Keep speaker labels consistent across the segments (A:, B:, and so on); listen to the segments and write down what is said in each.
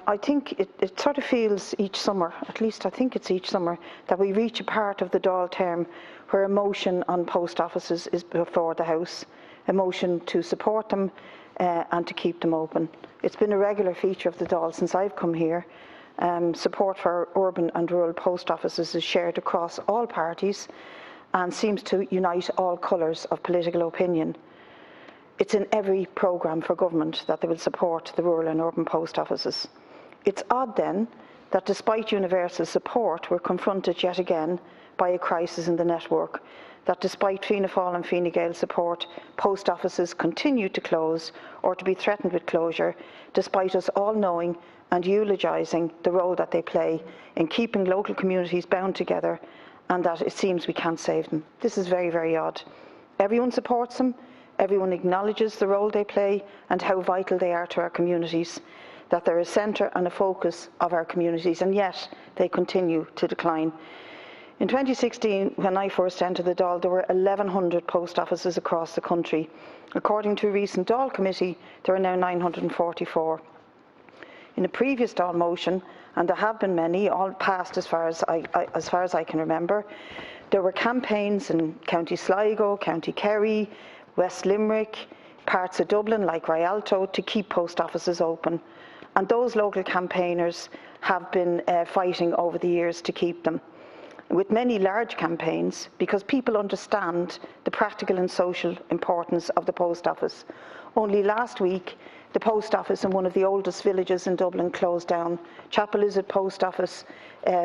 A: I think it sort of feels each summer, at least I think it's each summer, that we reach a part of the Dáil term where a motion on post offices is before the House, a motion to support them and to keep them open. It's been a regular feature of the Dáil since I've come here. Support for urban and rural post offices is shared across all parties and seems to unite all colours of political opinion. It's in every programme for government that they will support the rural and urban post offices. It's odd then that despite universal support, we're confronted yet again by a crisis in the network, that despite Fianna Fáil and Fine Gael support, post offices continue to close or to be threatened with closure, despite us all knowing and eulogising the role that they play in keeping local communities bound together, and that it seems we can't save them. This is very, very odd. Everyone supports them, everyone acknowledges the role they play and how vital they are to our communities, that they're a centre and a focus of our communities, and yet they continue to decline. In 2016, when I first entered the Dáil, there were 1,100 post offices across the country. According to a recent Dáil committee, there are now 944. In a previous Dáil motion, and there have been many, all passed as far as I can remember, there were campaigns in County Sligo, County Kerry, West Limerick, parts of Dublin like Rialto to keep post offices open. And those local campaigners have been fighting over the years to keep them, with many large campaigns, because people understand the practical and social importance of the post office. Only last week, the post office in one of the oldest villages in Dublin closed down. Chapel Lizard Post Office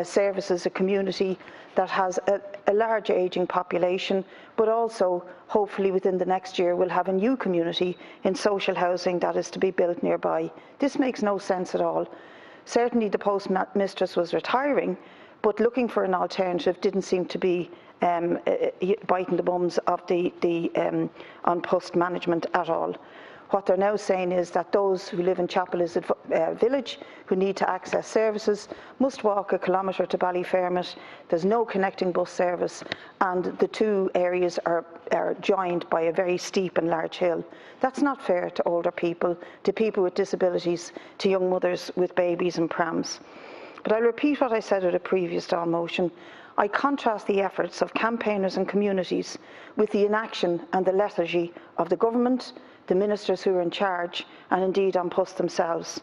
A: services a community that has a large ageing population, but also, hopefully within the next year, will have a new community in social housing that is to be built nearby. This makes no sense at all. Certainly the postmistress was retiring, but looking for an alternative didn't seem to be biting the bums of the on post management at all. What they're now saying is that those who live in Chapel Lizard village who need to access services must walk a kilometre to Ballyfermot. There's no connecting bus service, and the two areas are joined by a very steep and large hill. That's not fair to older people, to people with disabilities, to young mothers with babies and prams. But I'll repeat what I said at a previous Dáil motion. I contrast the efforts of campaigners and communities with the inaction and the lethargy of the government, the ministers who are in charge, and indeed An Post themselves.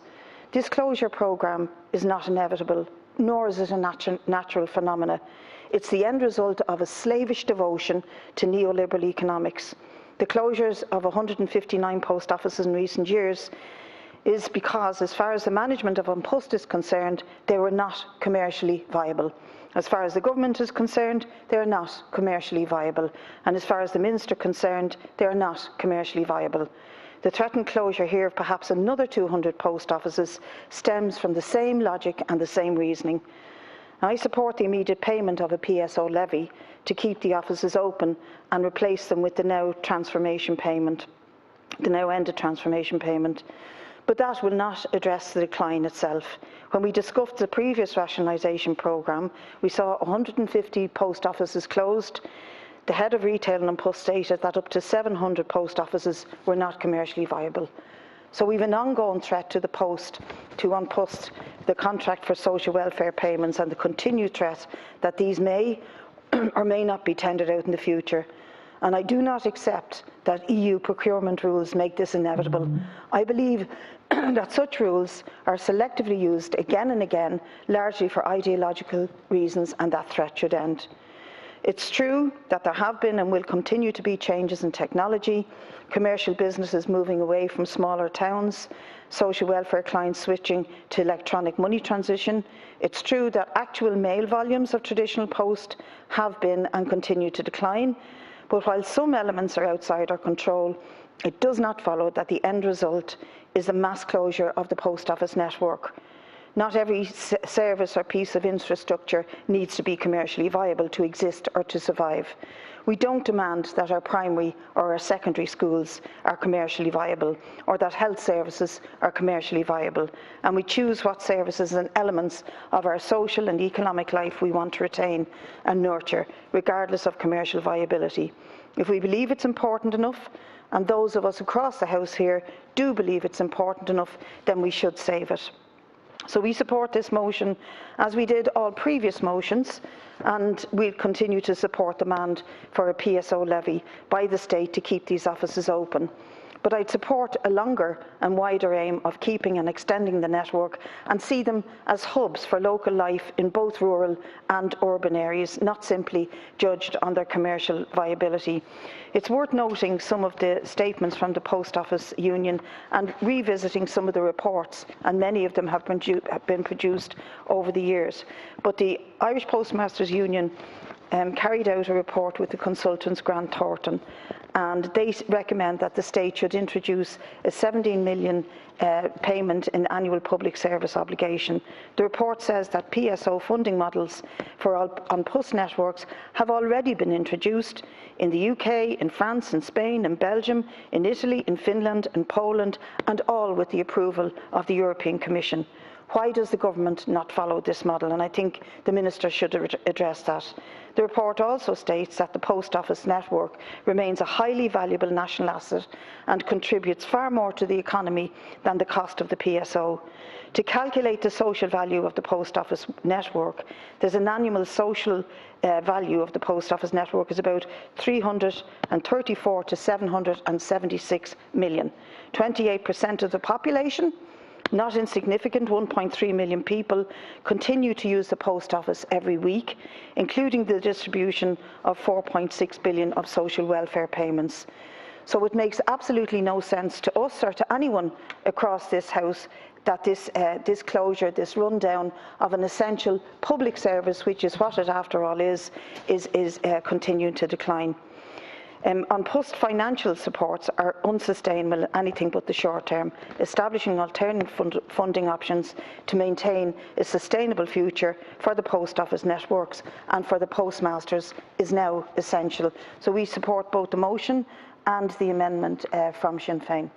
A: This closure programme is not inevitable, nor is it a natural phenomenon. It's the end result of a slavish devotion to neoliberal economics. The closures of 159 post offices in recent years is because, as far as the management of An Post is concerned, they were not commercially viable. As far as the government is concerned, they are not commercially viable. And as far as the minister concerned, they are not commercially viable. The threatened closure here of perhaps another 200 post offices stems from the same logic and the same reasoning. I support the immediate payment of a PSO levy to keep the offices open and replace them with the now transformation payment, the now ended transformation payment. But that will not address the decline itself. When we discussed the previous rationalisation programme, we saw 150 post offices closed. The head of retail in An Post stated that up to 700 post offices were not commercially viable. So we have an ongoing threat to the Post, to An Post, the contract for social welfare payments, and the continued threat that these may or may not be tendered out in the future. And I do not accept that EU procurement rules make this inevitable. I believe that such rules are selectively used again and again, largely for ideological reasons, and that threat should end. It's true that there have been and will continue to be changes in technology, commercial businesses moving away from smaller towns, social welfare clients switching to electronic money transition. It's true that actual mail volumes of traditional post have been and continue to decline. But while some elements are outside our control, it does not follow that the end result is a mass closure of the post office network. Not every service or piece of infrastructure needs to be commercially viable to exist or to survive. We don't demand that our primary or our secondary schools are commercially viable, or that health services are commercially viable, and we choose what services and elements of our social and economic life we want to retain and nurture, regardless of commercial viability. If we believe it's important enough, and those of us across the House here do believe it's important enough, then we should save it. So we support this motion, as we did all previous motions, and we'll continue to support the demand for a PSO levy by the state to keep these offices open. But I'd support a longer and wider aim of keeping and extending the network and see them as hubs for local life in both rural and urban areas, not simply judged on their commercial viability. It's worth noting some of the statements from the Post Office Union and revisiting some of the reports, and many of them have been produced over the years. But the Irish Postmasters Union carried out a report with the consultants Grant Thornton, and they recommend that the state should introduce a 17 million payment in annual public service obligation. The report says that PSO funding models for on-post networks have already been introduced in the UK, in France, in Spain, in Belgium, in Italy, in Finland, in Poland, and all with the approval of the European Commission. Why does the government not follow this model? And I think the Minister should address that. The report also states that the post office network remains a highly valuable national asset and contributes far more to the economy than the cost of the PSO. To calculate the social value of the post office network, there's an annual social value of the post office network is about 334 to 776 million. 28% of the population, not insignificant, 1.3 million people, continue to use the post office every week, including the distribution of 4.6 billion of social welfare payments. So it makes absolutely no sense to us or to anyone across this House that this closure, this rundown of an essential public service, which is what it after all is continuing to decline. On-post financial supports are unsustainable anything but the short term. Establishing alternative funding options to maintain a sustainable future for the post office networks and for the postmasters is now essential. So we support both the motion and the amendment from Sinn Féin.